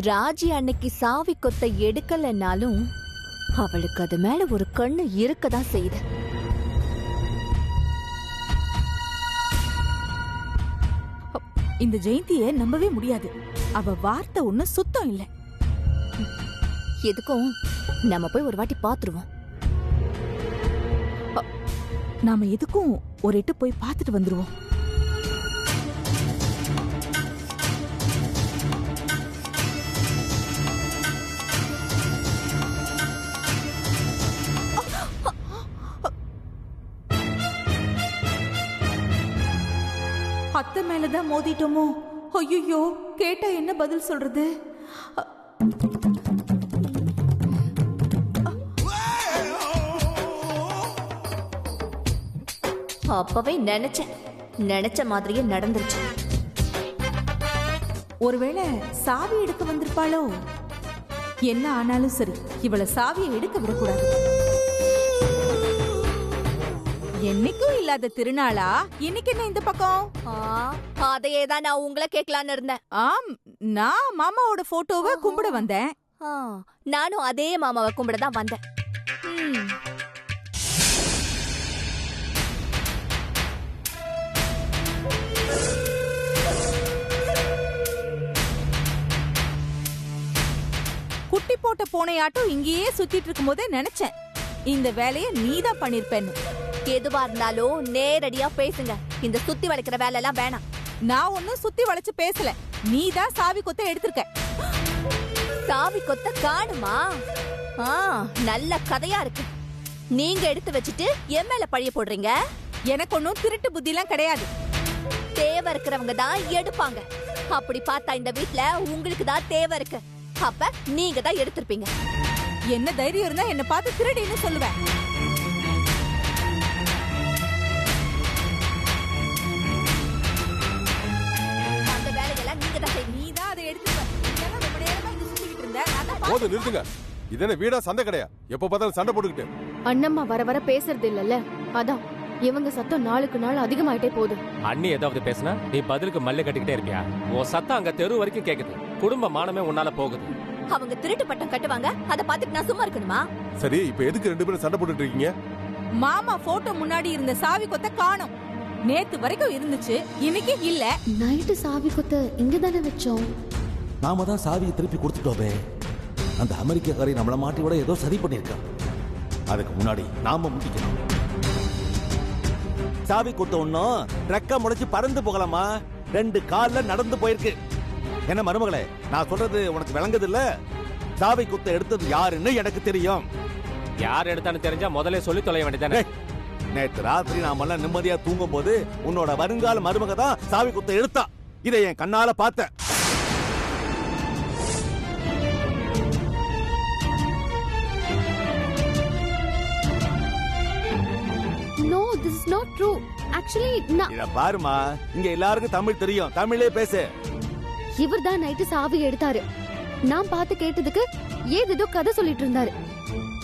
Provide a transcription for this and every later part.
ராஜி அன்னைக்கு சாவி கொத்த எடுக்கலனாலும் அவளுக்கு அது மேல ஒரு கண்ணு இருக்கதான் செய்யுது. இந்த ஜெயந்திய நம்பவே முடியாது. அவ வார்த்தை ஒண்ணு சுத்தம் இல்ல. எதுக்கும் நம்ம போய் ஒரு வாட்டி பாத்துருவோம். நாம எதுக்கும் ஒரு எட்டு போய் பார்த்துட்டு வந்துருவோம். அத்தை மேலதான் மோதிட்டோமோ? ஐயோ, கேட்டா என்ன பதில் சொல்றது? அப்பவே நினைச்ச மாதிரியே நடந்துருச்சு. ஒருவேளை சாவி எடுக்க வந்திருப்பாளோ? என்ன ஆனாலும் சரி, இவளை சாவியை எடுக்க விடக்கூடாது. என்னைக்கும் இல்லாத திருநாளா இன்னைக்கு என்ன இந்த பக்கம்? அதையே தான் நான் உங்களை கேட்கலான்னு இருந்தேன். நான் மாமாவோட போட்டோவை கும்பிட வந்தேன். நானும் அதே மாமாவை கும்பிட தான் வந்தேன். குட்டி போட்ட பூனையாட்டம் இங்கேயே சுத்திட்டு இருக்கும் போதே நினைச்சேன் இந்த வேலையை நீதான் பண்ணிருப்பேன்னு. எதுவா இருந்தாலும் நேரடியா பேசுங்க. இந்த சுத்தி வளைக்கிற வேலை எல்லாம் வேணாம். நான் ஒன்னும் சுத்தி வளைச்சு பேசல. நீதான் சாவி கொத்த எடுத்திருக்க. சாவி கொத்த காணுமா? நல்ல கதையா இருக்கு. நீங்க எடுத்து வச்சுட்டு என் மேல பழிய போடுறீங்க. எனக்கு ஒன்னும் திருட்டு புத்தி எல்லாம் கிடையாது. தேவை இருக்கிறவங்க தான் எடுப்பாங்க. அப்படி பார்த்தா இந்த வீட்டுல உங்களுக்கு தான் தேவை இருக்கு. அப்ப நீங்க தான் எடுத்திருப்பீங்க. என்ன தைரியம் இருந்தா என்ன பார்த்து திருடின்னு சொல்லுவேன். அந்த வேலையெல்லாம் நீங்க தான் செய்வீங்க. நீதான் அதை எடுத்துக்க. ரொம்ப நேரமா இங்க சுத்திக்கிட்டு இருந்த. போதும், நிறுத்துங்க. இதென்ன வீடா சண்டை கிடையா? எப்ப பார்த்தாலும் சண்டை போட்டுக்கிட்டு. அண்ணம்மா வர வர பேசுறது இல்லல்ல, அதான் இவங்க சத்தம் நாளுக்கு நாள் அதிகமாயிட்டே போகுது. அண்ணி ஏதாவது பேசினா நீ பதிலுக்கு மல்ல கட்டிக்கிட்டே இருப்பியா? உன் சத்தம் அங்க தெரு வரைக்கும் கேக்குது. குடும்ப மானமே உன்னால போகுது. அவங்க திருட்டு பட்டம் கட்டுவாங்க, அத பாத்துட்டு நான் சும்மா இருக்கணுமா? சரி, இப்ப எதுக்கு ரெண்டு பேரும் சண்டை போட்டுட்டு இருக்கீங்க? மாமா போட்டோ முன்னாடி இருந்த சாவி கொத்த காணோம். நேத்து வரைக்கும் இருந்துச்சு, இன்னைக்கு இல்ல. நைட்டு சாவி கொத்த இங்க தானே வச்சோம். நாம தான் சாவியை திருப்பி கொடுத்துட்டோமே. அந்த அமெரிக்காரி நம்மள மாட்டி விட ஏதோ சரி பண்ணிருக்கா. அதுக்கு முன்னாடி நாம முட்டிக்கணும். சாவி கொடுத்த ஒன்னும் ரெக்க முளைச்சு பறந்து போகலாமா? 2 கால்ல நடந்து போயிருக்கு. என்ன மருமகளே, நான் சொல்றது உனக்கு விளங்குது இல்ல? சாவி குத்த எடுத்தது யாருன்னு எனக்கு தெரியும். யார் எடுத்தான்னு தெரிஞ்சா முதல்ல சொல்லி தொலைய வேண்டியதானே. நேத்து ராத்திரி நாமெல்லாம் நிம்மதியா தூங்கும் போது உன்னோட வருங்கால மருமக தான் சாவி குத்த எடுத்தா. இதை என் கண்ணால பார்த்தேன். No, this is not true. Actually, இத பாருமா, இங்க எல்லாருக்கும் தமிழ் தெரியும். தமிழே பேசு. இவர்தான் நைட்டு சாவி எடுத்தாரு. நான் பார்த்து கேட்டதுக்கு ஏதோ கதை சொல்லிட்டு இருந்தாரு.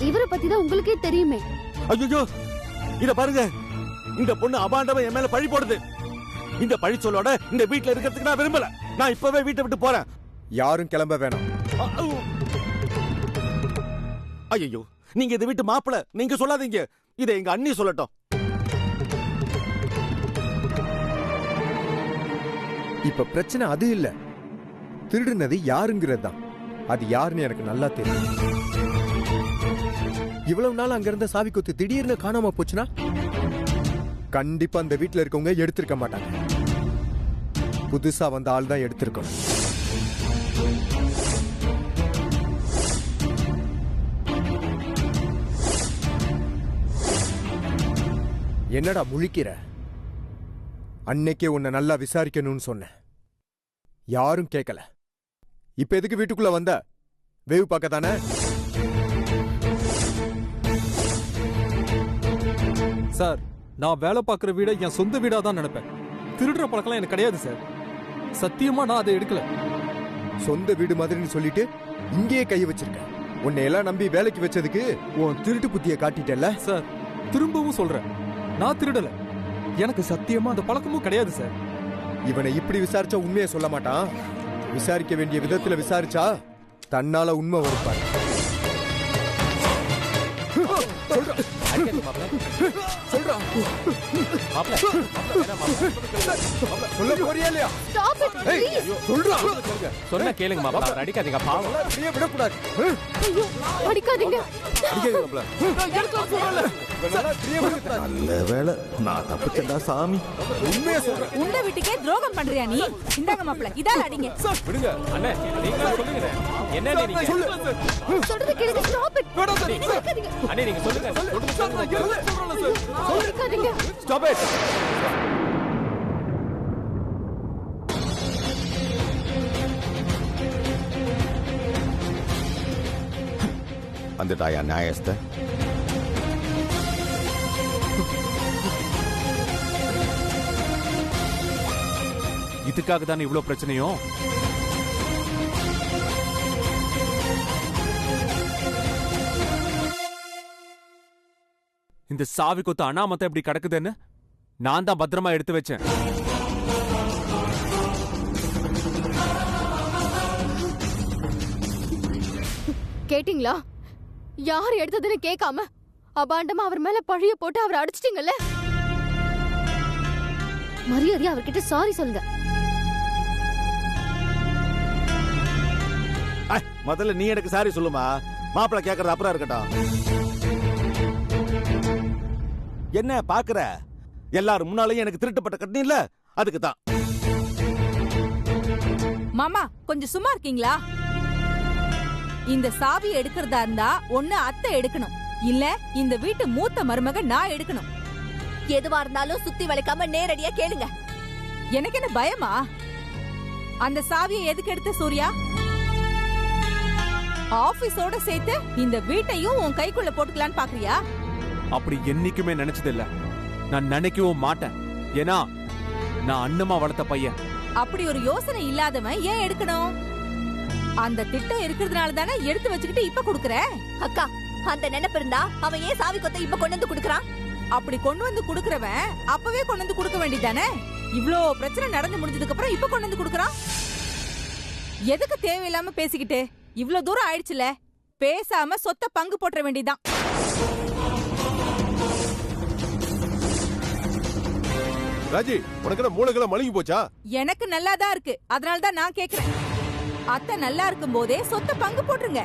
இவரை பத்தி தான் உங்களுக்கே தெரியுமே. ஐயோ, இத பாருங்க. இந்த பொண்ணு அபாண்டமா என் மேல பழி போடுது. இந்த பழி சொல்லோட இந்த வீட்ல இருக்கிறதுக்கு நான் விரும்பல. நான் இப்பவே வீட்டை விட்டு போறேன். யாரும் கிளம்ப வேணாம். ஐயோ, நீங்க இந்த வீட்டு மாப்பிள, நீங்க சொல்லாதீங்க. இதை எங்க அண்ணி சொல்லட்டும். இப்ப பிரச்சனை அது இல்ல, திருடுனது யாருங்கிறது தான். அது யாருன்னு எனக்கு நல்லா தெரியும். இவ்வளவு நாள் அங்க இருந்த சாவி கொத்து திடீர்னு காணாம போச்சுன்னா கண்டிப்பா அந்த வீட்டுல இருக்கவங்க எடுத்திருக்க மாட்டாங்க. புதுசா வந்த ஆள் தான் எடுத்திருக்கணும். என்னடா முழிக்கிற? அன்னைக்கே உன்னை நல்லா விசாரிக்கணும்னு சொன்னேன். யாரும் கேட்கல. இப்ப எதுக்கு வீட்டுக்குள்ள வந்த? வேவு பார்க்க தானே? சார், நான் வேலை பார்க்குற வீடை என் சொந்த வீடா தான் நினைப்பேன். திருடுற பழக்கம் எனக்கு கிடையாது சார். சத்தியமா நான் அதை எடுக்கல. சொந்த வீடு மாதிரின்னு சொல்லிட்டு இங்கேயே கை வச்சிருக்க. உன்னை எல்லாம் நம்பி வேலைக்கு வச்சதுக்கு உன் திருட்டு புத்திய காட்டிட்டல. சார், திரும்பவும் சொல்றேன், நான் திருடல. எனக்கு சத்தியமா அந்த பழக்கமும் கிடையாது சார். இவனை இப்படி விசாரிச்சா உண்மையை சொல்ல மாட்டான். விசாரிக்க வேண்டிய விதத்துல விசாரிச்சா தன்னால உண்மை வருப்பாரு. அடிக்காதீங்க மாப்ள. சொல்றான். மாப்ள, வேணாம் மாப்ள. சொல்ல போறியா இல்லையா? Stop it please. சொல்றான். சொன்னா கேளுங்க மாப்ள. அவர் அடிக்காதீங்க பாவம். அப்படியே விடக்கூடாது. ஐயோ அடிக்காதீங்க. நல்ல வேளை நான் தப்பிச்சேன்டா சாமி. உண்மையை சொல்றேன். உண்ட வீட்டுக்கே துரோகம் பண்றியா நீ? இந்தாங்க மாப்பிள்ள, இதால அடிங்க. விடுங்க அண்ணே. நீங்க சொல்லுங்க. என்ன நீங்க சொல்றது கேளுங்க. Stop it. அடிக்காதீங்க. அண்ணே நீங்க சொல்லுங்க. அடிக்காதீங்க. Stop it. வந்துட்டாயா நியாயஸ்த? இதுக்காக தானே இவ்வளவு பிரச்சனையும்? இந்த சாவி கொத்து அனாமத்தை எப்படி கிடக்குதுன்னு நான் தான் பத்திரமா எடுத்து வச்சேன். கேட்டிங்களா? யார் எடுத்ததுன்னு கேட்காம அபாண்டமா அவர் மேல பழிய போட்டு அவர் அடிச்சிட்டீங்கல்ல. மரியாதையா அவர்கிட்ட சாரி சொல்லுங்க. முதல்ல நீ எனக்கு சாரி சொல்லுமா. மாப்பிள்ள கேக்குறது அப்புறம் இருக்கட்டும். என்ன பாக்குற? எல்லாரும் முன்னாலேயும் எனக்கு திருட்டுப்பட்ட கட்டணம் இல்ல, அதுக்கு தான். மாமா கொஞ்சம் சும்மா இருக்கீங்களா? இந்த சாவி எடுக்கிறதா இருந்தா ஒண்ணு அத்தை எடுக்கணும், இல்ல இந்த வீட்டு மூத்த மருமக நான் எடுக்கணும். எதுவா இருந்தாலும் சுத்தி வளைக்காம நேரடியா கேளுங்க. எனக்கு என்ன பயமா? அந்த சாவியை எதுக்கு எடுத்த சூர்யா? ஆபீஸோட சேர்த்து இந்த வீட்டையும் உன் கைக்குள்ள போட்டுக்கலான்னு பாக்குறியா? அப்படி என்னைக்குமே நினைச்சது இல்ல, நான் நினைக்கவும் மாட்டேன். ஏன்னா நான் அண்ணமா வளர்த்த பையன். அப்படி ஒரு யோசனை இல்லாதவன் ஏன் எடுக்கணும்? அந்த திட்டம் இருக்கிறதுனால தானே எடுத்து வச்சுக்கிட்டு இப்ப குடுக்கற. அக்கா, அந்த நினைப்பு இருந்தா அவன் ஏன் சாவி கொத்த இப்ப கொண்டு வந்து குடுக்கறான்? அப்படி கொண்டு வந்து குடுக்கறவன் அப்பவே கொண்டு வந்து குடுக்க வேண்டியதானே? இவ்ளோ பிரச்சனை நடந்து முடிஞ்சதுக்கு அப்புறம் இப்ப கொண்டு வந்து குடுக்கறான். எதுக்கு தேவையில்லாம பேசிக்கிட்டு? இவ்ளோ தூரம் ஆயிடுச்சுல, பேசாம சொத்த பங்கு போட்டுற வேண்டியதான். ராஜி, உனக்கு என்ன மூளைகளை மழுங்கி போச்சா? எனக்கு நல்லாதான் இருக்கு, அதனாலதான் நான் கேக்குறேன். அத்தை நல்லா இருக்கும் போதே சொத்த பங்கு போட்டுருங்க,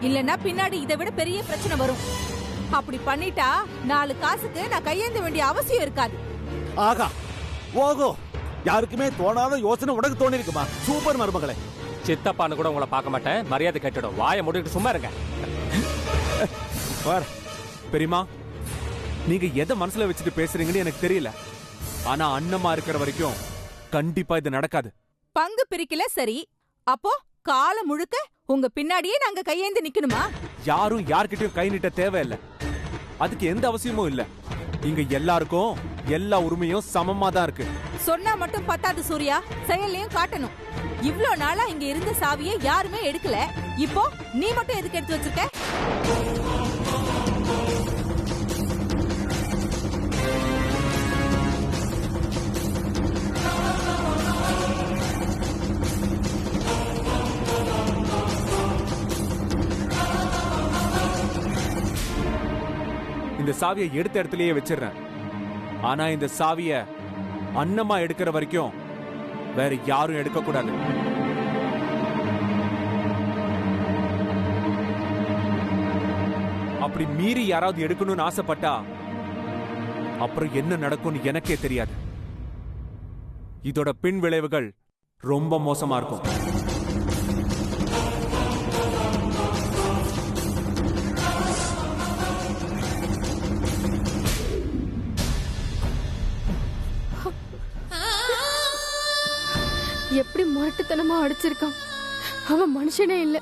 இல்லன்னா பின்னாடி இதை விட பெரிய பிரச்சனை வரும். அப்படி பண்ணிட்டா 4 காசுக்கு நான் கையேந்த வேண்டிய அவசியம் இருக்காது. ஆகா, ஓகோ, யாருக்குமே தோணாத யோசனை உனக்கு தோணி இருக்குமா? சூப்பர் மருமகளே. சித்தப்பான்னு கூட உங்களை பார்க்க மாட்டேன். மரியாதை கட்டிடும். வாயை முடிக்கிட்டு சும்மா இருங்க. பெரியமா, நீங்க எதை மனசுல வச்சுட்டு பேசுறீங்கன்னு எனக்கு தெரியல. ஆனா அண்ணமா இருக்கிற வரைக்கும் கண்டிப்பா இது நடக்காது. பங்கு பிரிக்கல சரி, அப்போ காலம் முழுக்க உங்க பின்னாடியே நாங்க கையேந்து நிக்கணுமா? யாரும் யார்கிட்டயும் கை நீட்ட தேவையில்லை, அதுக்கு எந்த அவசியமும் இல்ல. இங்க எல்லாருக்கும் எல்லா உரிமையும் சமமா தான் இருக்கு. சொன்னா மட்டும் பத்தாது சூர்யா, செயல்லையும் காட்டணும். இவ்ளோ நாளா இங்க இருந்த சாவியை யாருமே எடுக்கல, இப்போ நீ மட்டும் எதுக்கு எடுத்து வச்சிருக்க? இந்த சாவியை எடுத்த இடத்துலயே வச்சிடுறேன். ஆனா இந்த சாவிய அண்ணமா எடுக்கிற வரைக்கும் வேற யாரும் எடுக்க கூடாது. அப்படி மீறி யாராவது எடுக்கணும்னு ஆசைப்பட்டா அப்புறம் என்ன நடக்கும்னு எனக்கே தெரியாது. இதோட பின் விளைவுகள் ரொம்ப மோசமா இருக்கும். எப்படி முரட்டுத்தனமா அடிச்சிருக்கான். அவன் மனுஷனே இல்ல.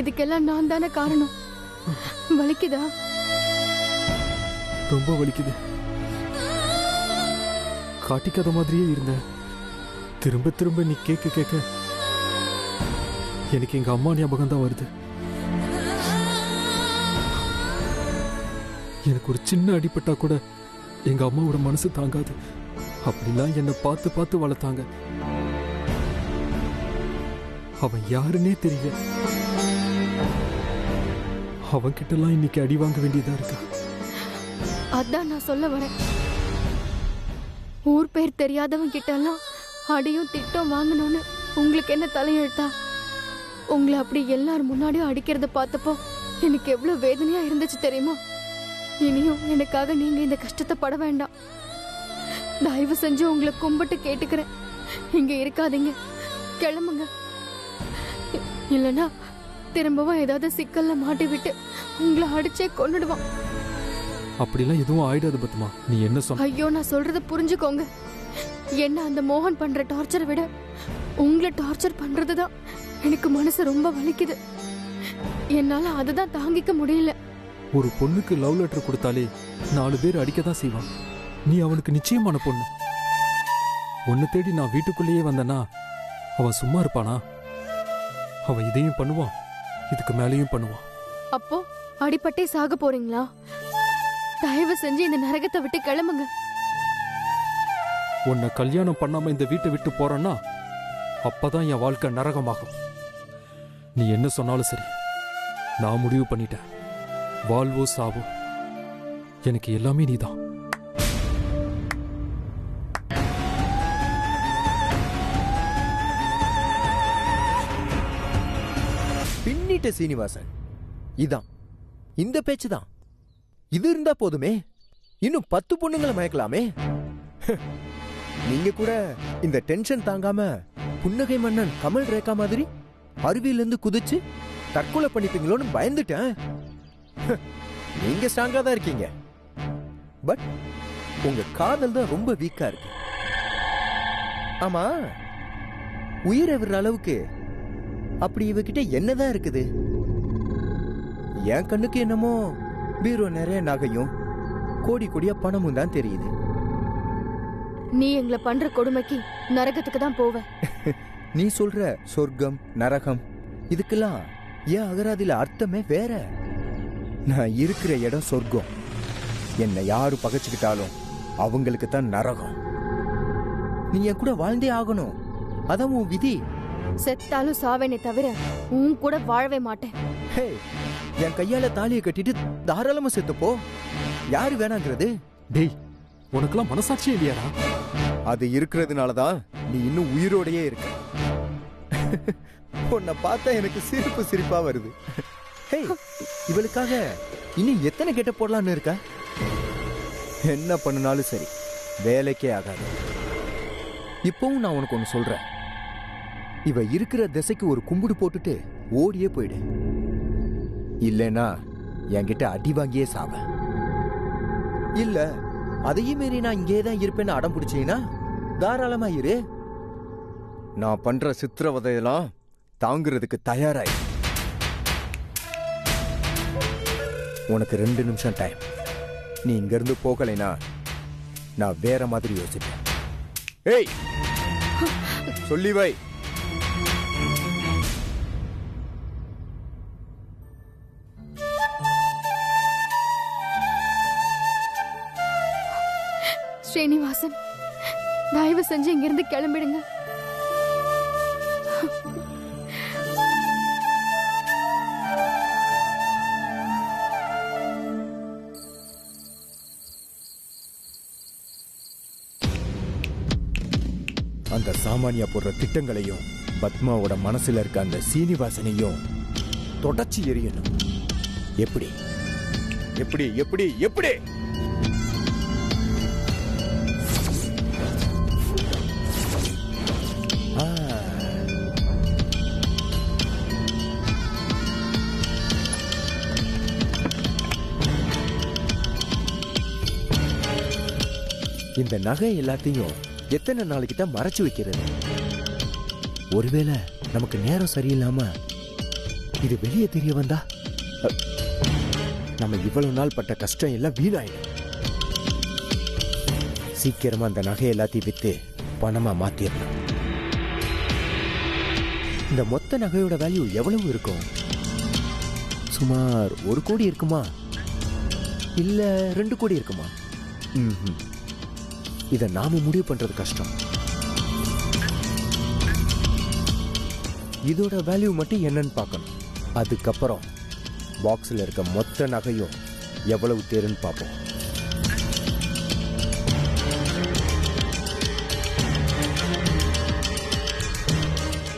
இதுக்கெல்லாம் நான் தானே காரணம். வலிக்குதா? ரொம்ப வலிக்குது. காட்டிக்காத மாதிரியே இருந்தேன். திரும்ப திரும்ப நீ கேட்க கேட்க எனக்கு எங்க அம்மா ஞாபகம் தான் வருது. எனக்கு ஒரு சின்ன அடிபட்டா கூட எங்க அம்மாவோட மனசு தாங்காது. அப்படிலாம் என்னை பார்த்து பார்த்து வளர்த்தாங்க. அவன் யாருன்னே தெரியல. அவன்கிட்டலாம் இன்னைக்கு அடி வாங்க வேண்டியதா இருக்கு. அதான் நான் சொல்ல வரேன். ஊர் பேர் தெரியாதவன் கிட்ட எல்லாம் அடியும் திட்டம் வாங்கணும்னு உங்களுக்கு என்ன தலையெழுத்தா? உங்களை அப்படி எல்லாரும் முன்னாடியும் அடிக்கிறத பார்த்தப்போ எனக்கு எவ்வளவு வேதனையா இருந்துச்சு தெரியுமா? இனியும் எனக்காக நீங்க இந்த கஷ்டத்தை பட வேண்டாம். தயவு செஞ்சு உங்களை கும்பிட்டு கேட்டுக்கிறேன், இங்க இருக்காதீங்க, கிளம்புங்க. இல்லனா திரும்பவும் ஏதாவது சிக்கல்ல மாட்டி விட்டு உங்களை அடிச்சே கொன்னுடுவான். அப்படிலாம் எதுவும் ஆயிடாது பத்மா, நீ என்ன சொன்ன? ஐயோ, நான் சொல்றத புரிஞ்சுக்கோங்க. என்ன அந்த மோகன் பண்ற டார்ச்சரை விட உங்களை டார்ச்சர் பண்றதுதான் எனக்கு மனசு ரொம்ப வலிக்குது. என்னால அதுதான் தாங்கிக்க முடியல. ஒரு பொண்ணுக்கு லவ் லெட்டர் கொடுத்தாலே 4 பேர் அடிக்கதான் செய்வான். நீ அவனுக்கு நிச்சயமான பொண்ணு. உன்னை தேடி நான் வீட்டுக்குள்ளேயே வந்தனா அவன் சும்மா இருப்பானா? அவன் இதையும் பண்ணுவான், இதுக்கு மேலேயும் பண்ணுவான். அப்போ அடிபட்டே சாக போறீங்களா? தயவு செஞ்சு இந்த நரகத்தை விட்டு கிளம்புங்க. உன்னை கல்யாணம் பண்ணாம இந்த வீட்டை விட்டு போறேன்னா அப்பதான் என் வாழ்க்கை நரகமாகும். நீ என்ன சொன்னாலும் சரி, நான் முடிவு பண்ணிட்டேன். வாழ்வோ சாவோ எனக்கு எல்லாமே நீதான். பின்னிட்ட சீனிவாசன், இதான் இந்த பேச்சுதான். இது இருந்தா போதுமே, இன்னும் 10 பொண்ணுங்களை மயக்கலாமே. நீங்க கூட இந்த டென்ஷன் தாங்காம புன்னகை மன்னன் கமல் ரேகா மாதிரி அருவியிலிருந்து குதிச்சு தற்கொலை பண்ணிப்பீங்களோன்னு பயந்துட்டேன். நீங்க ஸ்ட்ராங்கா தான் இருக்கீங்க, பட் உங்க காதல் தான் ரொம்ப வீக்கா இருக்கு. ஆமா, உயிரை விடுற அளவுக்கு அப்படி இவகிட்ட என்னதான் இருக்குது? என் கண்ணுக்கு என்னமோ பீரோ நிறைய நகையும் கோடி கோடியா பணமும் தான் தெரியுது. நீ எங்களை பண்ற கொடுமைக்கு நரகத்துக்கு தான் போவ. நீ சொல்ற சொர்க்கம் நரகம் இதுக்கெல்லாம் ஏன் அகராதியில அர்த்தமே வேற. நான் இருக்கிற இடம் சொர்க்கம், என்னை யாரு பகைச்சுக்கிட்டாலும் அவங்களுக்கு தான் நரகம். நீ என் கூட வாழ்ந்தே ஆகணும், அதான் உன் விதி. செத்தாலும் சாவேனே தவிர உன் கூட வாழவே மாட்டேன். ஹே, என் கையால தாலியை கட்டிட்டு தாராளமா செத்துப்போ, யாரு வேணாங்கிறது? டேய், உனக்கெல்லாம் மனசாட்சியே இல்லையாடா? அது இருக்கிறதுனாலதான் நீ இன்னும் உயிரோடையே இருக்க. உன்னை பார்த்தா எனக்கு சிரிப்பு சிரிப்பா வருது. ஹே, இவளுக்காக இன்னும் எத்தனை கெட்ட போடலான்னு இருக்க? என்ன பண்ணினாலும் சரி, வேலைக்கே ஆகாது. இப்பவும் நான் உனக்கு ஒண்ணு சொல்றேன், இவ இருக்கிற திசைக்கு ஒரு கும்பிடு போட்டுட்டு ஓடியே போயிடு. இல்லைன்னா என்கிட்ட அடி வாங்கியே சாவ. இல்ல அதையும் மீறி நான் இங்கே தான் இருப்பேன்னு அடம் பிடிச்சீங்கன்னா தாராளமா இரு. நான் பண்ற சித்திரவதையெல்லாம் தாங்கிறதுக்கு தயாராய். உனக்கு 2 நிமிஷம் டைம். நீ இங்க இருந்து போகலைனா நான் வேற மாதிரி யோசிப்பேன். ஏய், சொல்லி வை. ஸ்ரீனிவாசன், தயவு செஞ்சு இங்கிருந்து கிளம்பிடுங்க. அந்த சாமானியா போடுற திட்டங்களையும் பத்மாவோட மனசுல இருக்க அந்த சீனிவாசனையும் தொடச்சி எரியணும். எப்படி எப்படி எப்படி எப்படி? இந்த நகை எல்லாத்தையும் எத்தனை நாளைக்கு தான் மறைச்சு வைக்கிறது? ஒருவேளை நமக்கு நேரம் சரியில்லாம இது வெளியே தெரிய வந்தா நம்ம இவ்வளவு நாள் பட்ட கஷ்டம் எல்லாம் வீணாயிடும். சீக்கிரமா அந்த நகை எல்லாத்தையும் வித்து பணமா மாத்திரணும். இந்த மொத்த நகையோட வேல்யூ எவ்வளவு இருக்கும்? சுமார் 1 கோடி இருக்குமா, இல்ல 2 கோடி இருக்குமா? இதை நாம முடிவு பண்றது கஷ்டம். இதோட வேல்யூ மட்டும் என்னன்னு பார்க்கணும். அதுக்கப்புறம் பாக்ஸில் இருக்க மொத்த நகையும் எவ்வளவு தேருன்னு பார்ப்போம்.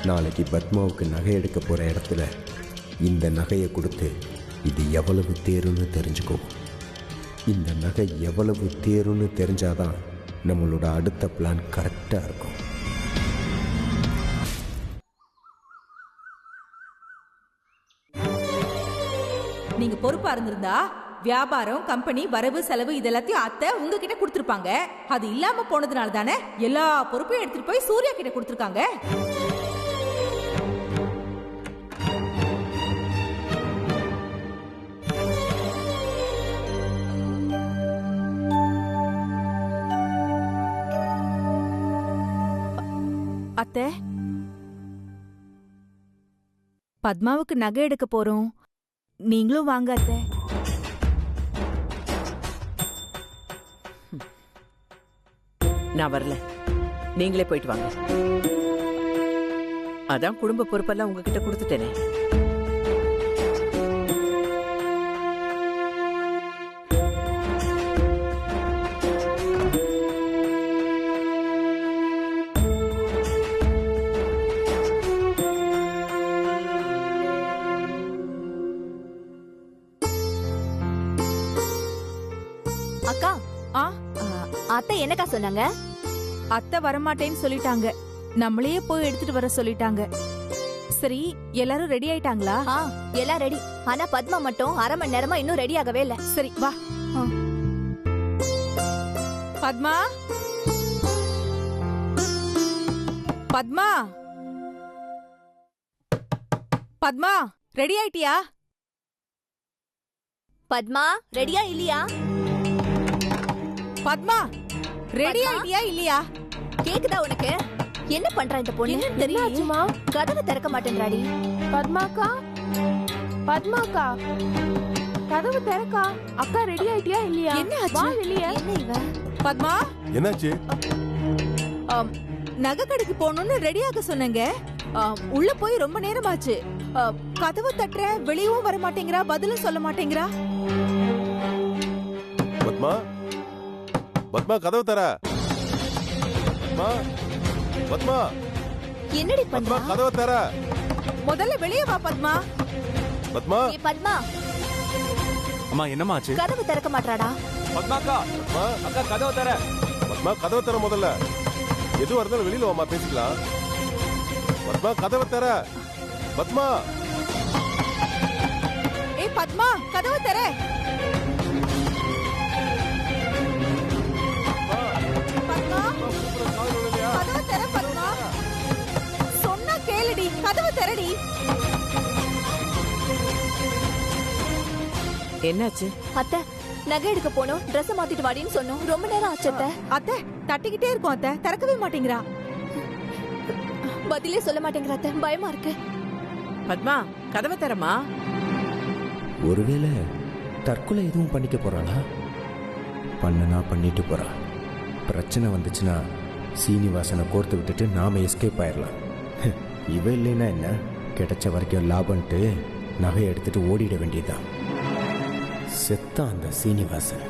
நாளைக்கு பத்மாவுக்கு நகை எடுக்க போகிற இடத்துல இந்த நகையை கொடுத்து இது எவ்வளவு தேருன்னு தெரிஞ்சுக்கோ. இந்த நகை எவ்வளவு தேருன்னு தெரிஞ்சாதான் நம்மளோட அடுத்த பிளான் கரெக்டாக இருக்கும். நீங்க பொறுப்பா இருந்திருந்தா வியாபாரம், கம்பெனி, வரவு செலவு இதெல்லாத்தையும் அத்தை உங்ககிட்ட கொடுத்துருப்பாங்க. அது இல்லாம போனதுனால தானே எல்லா பொறுப்பையும் எடுத்துட்டு போய் சூர்யா கிட்ட கொடுத்துருக்காங்க. அத்தை, பத்மாவுக்கு நகை எடுக்க போறோம், நீங்களும் வாங்க அத்தை. நான் வரல, நீங்களே போயிட்டு வாங்க. அதான் குடும்ப பொறுப்பெல்லாம் உங்ககிட்ட கொடுத்துட்டேனே. அக்கா, ஆ, அத்தை என்னக்கா சொன்னாங்க? அத்தை வரமாட்டேன்னு சொல்லிட்டாங்க. நம்மளையே போய் எடுத்துட்டு வர சொல்லிட்டாங்க. சரி, எல்லாரும் ரெடி ஆயிட்டாங்களா? எல்லாம் ரெடி. ஆனா பத்மா மட்டும் அரை மணி நேரமா இன்னும் ரெடி ஆகவே இல்ல. சரி வா. பத்மா, பத்மா, பத்மா, ரெடி ஆயிட்டியா? பத்மா ரெடியா இல்லையா? பத்மா, ரெடி பத்மா? ஆயிட்டியா இல்லையா? கேக்குதா உனக்கு? என்ன பண்றா இந்த பொண்ணு? என்ன தெரியுமா? கதவை திறக்க மாட்டேன்றாடி. பத்மாக்கா, பத்மாக்கா, கதவு திறக்கா. அக்கா ரெடி ஆயிட்டியா இல்லையா? என்ன ஆச்சு? வா வெளியே. என்ன இவ? பத்மா, என்னாச்சு? நகை கடைக்கு போகணும்னு ரெடி ஆக சொன்னேங்க. உள்ள போய் ரொம்ப நேரமாச்சு. கதவு தட்டுற, வெளியவும் வர மாட்டேங்கிறா, பதிலும் சொல்ல மாட்டேங்கிறா. பத்மா, பத்மா கதவு தர. பத்மா, பத்மா, என்னடி பத்மா பண்றா? கதவு தர. முதல்ல வெளியே வா பத்மா. பத்மா, ஏய் பத்மா, அம்மா என்னமாச்சு? கதவு திறக்க மாட்டாடா. பத்மாக்கா, பத்மா, அக்கா கதவை தர. பத்மா கதவு தர. முதல்ல எதுவா இருந்தாலும் வெளியில வாமா, பேசிக்கலாம். பத்மா கதவு தர. பத்மா, ஏய் பத்மா, கதவு தர. பத்மா, கதவு தர பத்மா. சொன்னா கேளுடி, கதவு தரடி. என்னாச்சு? அத்தை, நகை எடுக்க போனோம், Dress மாத்திட்டு வாடின்னு சொன்னோம். ரொம்ப நேரம் ஆச்சு அத்தை. அத்தை, தட்டிக்கிட்டே இருக்கோம் அத்தை, திறக்கவே மாட்டேங்கிறா. பதிலே சொல்ல மாட்டேங்கிற அத்தை, பயமா இருக்கு. பத்மா, கதவை தரமா. ஒருவேளை தற்கொலை எதுவும் பண்ணிக்க போறாளா? பண்ணனா பண்ணிட்டு போறா. பிரச்சனை வந்துச்சுன்னா சீனிவாசனை கோர்த்து விட்டுட்டு நாம எஸ்கேப் ஆயிடலாம். இவ இல்லைன்னா என்ன, கிடைச்ச வரைக்கும் லாபம்ட்டு நகையை எடுத்துட்டு ஓடிட வேண்டியதுதான். செத்தான் அந்த சீனிவாசன்.